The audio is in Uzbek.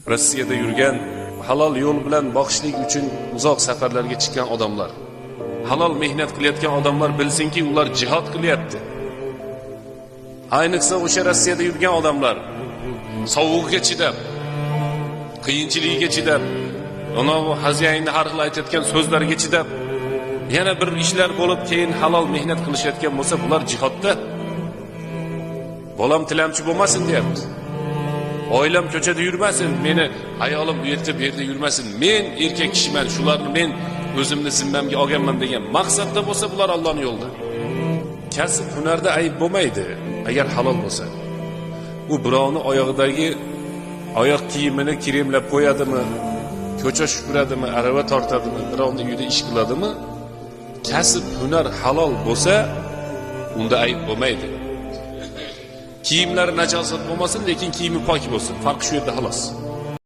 Rossiyada yurgan, halol yo'l bilan boqishlik uchun uzoq safarlarga chiqqan odamlar, halol mehnat qilayotgan odamlar bilsinki, ular jihad qilyapti. Ayniqsa o'sha Rossiyada yurgan odamlar sovuqga chidab, qiyinchiligiga chidab, ona xazyainni har xil aytayotgan so'zlarga chidab, yana bir ishlar bo'lib keyin halol mehnat qilishayotgan bo'lsa, bular jihodda. Bolam tilamchi bo'lmasin deyapti. Oilam ko'chada yurmasin, meni ayolim bu yerda yurmasin. Men erkak kishiman, shularni men o'zimni zimmamga olganman degan maqsadda bo'lsa, bular Allohning yo'lida. Kasb hunarda ayb bo'lmaydi, agar halol bo'lsa. U birovni oyog'idagi oyoq kiyimini kremlab qo'yadimi, ko'cha shupuradimi, arava tortadimi, birovning uyida ish qiladimi? Kasb hunar halol bo'lsa, unda ayb bo'lmaydi. Kiyimlari najosat bo'lmasin, lekin kiyimi pok bo'lsin. Farqi shu yerda xolos.